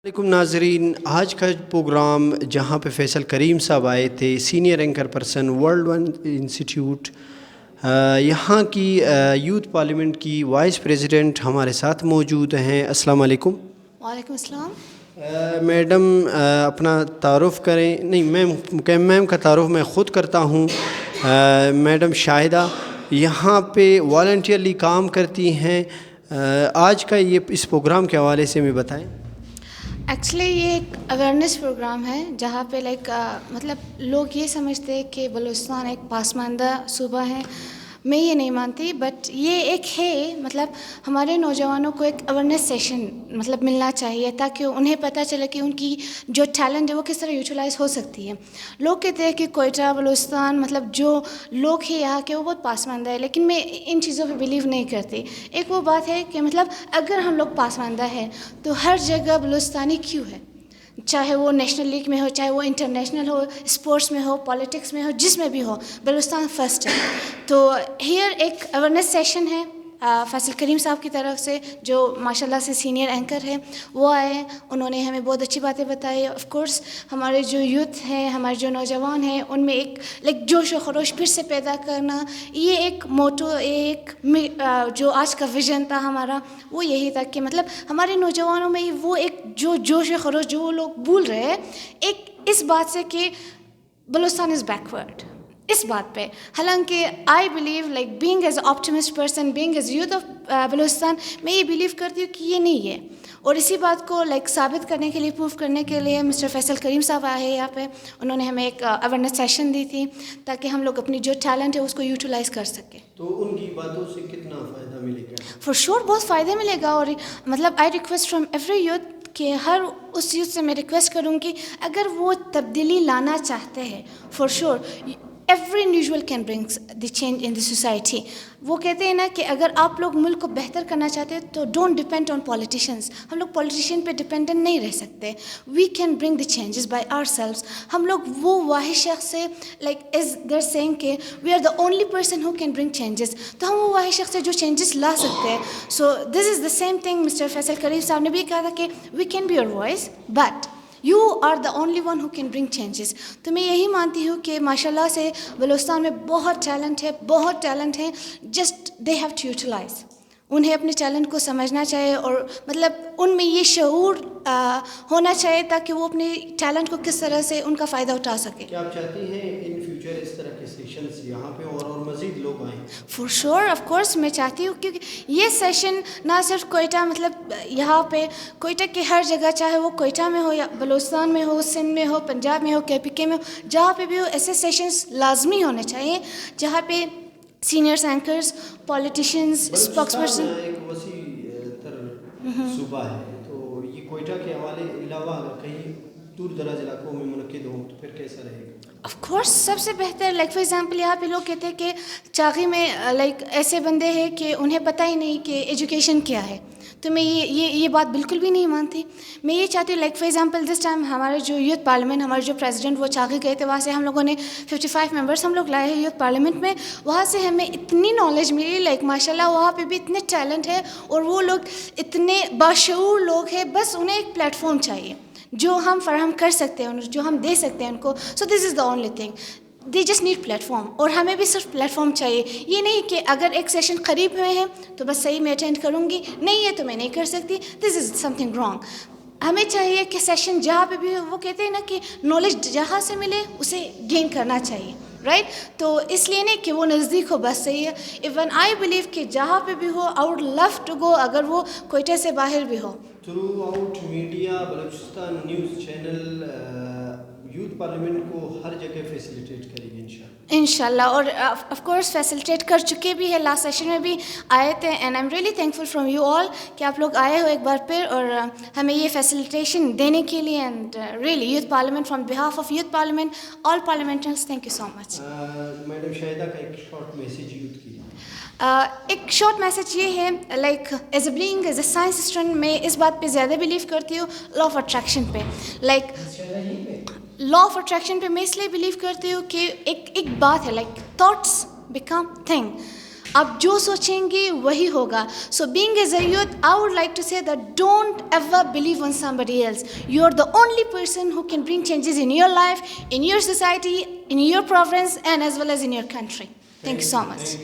علیکم ناظرین، آج کا پروگرام جہاں پہ فیصل کریم صاحب آئے تھے، senior anchor person world one institute, یہاں کی یوتھ پارلیمنٹ کی وائس پریزیڈنٹ ہمارے ساتھ موجود ہیں۔ السلام علیکم۔ وعلیکم السلام۔ میڈم اپنا تعارف کریں۔ نہیں، میم کا تعارف میں خود کرتا ہوں۔ میڈم شاہدہ یہاں پہ والنٹیئرلی کام کرتی ہیں۔ آج کا اس پروگرام کے حوالے سے میں بتائیں۔ ایکچولی یہ ایک اویئرنیس پروگرام ہے جہاں پہ مطلب لوگ یہ سمجھتے ہیں کہ بلوچستان ایک پسماندہ صوبہ ہے۔ میں یہ نہیں مانتی، بٹ یہ ایک ہے مطلب ہمارے نوجوانوں کو ایک اویئرنیس سیشن مطلب ملنا چاہیے تاکہ انہیں پتہ چلے کہ ان کی جو ٹیلنٹ ہے وہ کس طرح یوٹیلائز ہو سکتی ہے۔ لوگ کہتے ہیں کہ کوئٹہ بلوچستان مطلب جو لوگ ہیں یہاں کے وہ بہت پسماندہ ہے، لیکن میں ان چیزوں پہ بلیو نہیں کرتی۔ ایک وہ بات ہے کہ مطلب اگر ہم لوگ پسماندہ ہیں تو ہر جگہ بلوچستانی کیوں ہے، چاہے وہ نیشنل لیگ میں ہو، چاہے وہ انٹرنیشنل ہو، اسپورٹس میں ہو، پالیٹکس میں ہو، جس میں بھی ہو، بلوچستان فرسٹ ہے۔ تو ہیئر ایک اویئرنیس سیشن ہے فیصل کریم صاحب کی طرف سے، جو ماشاء اللہ سے سینئر اینکر ہیں، وہ آئے ہیں، انہوں نے ہمیں بہت اچھی باتیں بتائی۔ آف کورس ہمارے جو یوتھ ہیں، ہمارے جو نوجوان ہیں، ان میں ایک جوش و خروش پھر سے پیدا کرنا، یہ ایک موٹو، ایک جو آج کا ویژن تھا ہمارا، وہ یہی تھا کہ مطلب ہمارے نوجوانوں میں وہ ایک جو جوش و خروش جو وہ لوگ بھول رہے ہیں، ایک اس بات سے کہ بلوچستان از بیکورڈ، اس بات پہ۔ حالانکہ I believe being as a optimist person, being as youth of Balochistan, میں یہ بلیو کرتی ہوں کہ یہ نہیں ہے۔ اور اسی بات کو ثابت کرنے کے لیے، پروف کرنے کے لیے مسٹر فیصل کریم صاحب آئے ہیں یہاں پہ۔ انہوں نے ہمیں ایک اویئرنیس سیشن دی تھی تاکہ ہم لوگ اپنی جو ٹیلنٹ ہے اس کو یوٹیلائز کر سکیں۔ تو ان کی باتوں سے کتنا فائدہ ملے گا؟ فور شور بہت فائدہ ملے گا۔ اور مطلب I request from every youth کہ ہر اس یوتھ سے میں ریکویسٹ کروں کہ اگر وہ تبدیلی لانا چاہتے ہیں، فور شور every individual can brings the change in the society. وہ کہتے ہیں نا کہ اگر آپ لوگ ملک کو بہتر کرنا چاہتے ہیں تو ڈونٹ ڈپینڈ آن پولیٹیشینس۔ ہم لوگ پولیٹیشین پہ ڈپینڈنٹ نہیں رہ سکتے۔ We can bring the changes by ourselves. ہم لوگ وہ واحد شخص ہے از دیر سینگ کہ we are the only person who can bring changes, تو ہم وہ واحد شخص ہے جو چینجز لا سکتے ہیں۔ So this is the same thing mister Faisal Karim صاحب نے بھی کہا تھا کہ we can be your voice but you are the only one who can bring changes. تو میں یہی مانتی ہوں کہ ماشاء اللہ سے بلوچستان میں بہت ٹیلنٹ ہے، بہت ٹیلنٹ ہے، just they have to utilise. انہیں اپنے ٹیلنٹ کو سمجھنا چاہیے اور مطلب ان میں یہ شعور ہونا چاہیے تاکہ وہ اپنے ٹیلنٹ کو کس طرح سے ان کا فائدہ اٹھا سکے۔ کیا آپ چاہتی ہیں ان فیوچر اس طرح کے سیشنز یہاں پہ اور مزید لوگ آئیں؟ فور شور آف کورس میں چاہتی ہوں، کیونکہ یہ سیشن نہ صرف کوئٹہ مطلب یہاں پہ کوئٹہ کے ہر جگہ، چاہے وہ کوئٹہ میں ہو یا بلوچستان میں ہو، سندھ میں ہو، پنجاب میں ہو، KPK میں ہو، جہاں پہ بھی ہو، ایسے سیشنز لازمی ہونے چاہیے جہاں پہ seniors anchors, politicians, spokes person. ایک وسیع تر صوبہ ہے، تو یہ کوئٹہ کے حوالے علاوہ اگر کہیں دور دراز علاقوں میں منعقد ہوں تو پھر کیسا رہے گا؟ آف کورس سب سے بہتر فار ایگزامپل یہاں پہ لوگ کہتے ہیں کہ چاغی میں ایسے بندے ہیں کہ انہیں پتہ ہی نہیں کہ ایجوکیشن کیا ہے، تو میں یہ بات بالکل بھی نہیں مانتی۔ میں یہ چاہتی ہوں فار ایگزامپل دس ٹائم ہمارے جو یوتھ پارلیمنٹ، ہمارے جو پریزیڈنٹ وہ چاغی گئے تھے، وہاں سے ہم لوگوں نے 55 ممبرس ہم لوگ لائے ہیں یوتھ پارلیمنٹ میں۔ وہاں سے ہمیں اتنی نالج ملی، ماشاء اللہ وہاں پہ بھی اتنے ٹیلنٹ ہے اور وہ لوگ اتنے باشعور لوگ ہیں، بس انہیں ایک پلیٹ فارم چاہیے جو ہم فراہم کر سکتے ہیں، جو ہم دے سکتے ہیں ان کو۔ So this is the only thing, they just need platform, اور ہمیں بھی صرف پلیٹ فارم چاہیے۔ یہ نہیں کہ اگر ایک سیشن قریب ہوئے ہیں تو بس صحیح میں اٹینڈ کروں گی، نہیں ہے تو میں نہیں کر سکتی، دس از سم تھنگ رانگ۔ ہمیں چاہیے کہ سیشن جہاں پہ بھی وہ کہتے ہیں نا کہ نالج جہاں سے ملے اسے گین کرنا چاہیے، رائٹ؟ تو اس لیے نہیں کہ وہ نزدیک ہو بس صحیح ہے۔ ایون آئی بلیو کہ جہاں پہ بھی ہو، I would love to go, اگر وہ کوئٹہ سے باہر بھی ہو۔ Throughout media, Balochistan news channel youth parliament کو ہر جگہ فیسیلیٹیٹ کرے گی انشاءاللہ۔ انشاءاللہ، اور آف کورس فیسیلیٹیٹ کر چکے بھی ہے، لاسٹ سیشن میں بھی آئے تھے، and I am really thankful from you all کہ آپ لوگ آئے ہو ایک بار پھر اور ہمیں یہ فیسیلیٹیشن دینے کے لیے، and really youth parliament from behalf of youth parliament all parliamentarians, thank you so much. Madam Shahida کا ایک شارٹ میسیج یوتھ کی۔ ایک شارٹ میسیج یہ ہے، as a being as a science student میں اس بات پہ زیادہ بلیو کرتی ہوں، لا آف اٹریکشن پہ۔ لا آف اٹریکشن پہ میں اس لیے بلیو کرتی ہوں کہ ایک بات ہے، تھاٹس بیکم تھنگ۔ آپ جو سوچیں گے وہی ہوگا. So being as a youth, I would like to say that don't ever believe on somebody else. You are the only person who can bring changes in your life, in your society, in your province, and as well as in your country. Thank you so much.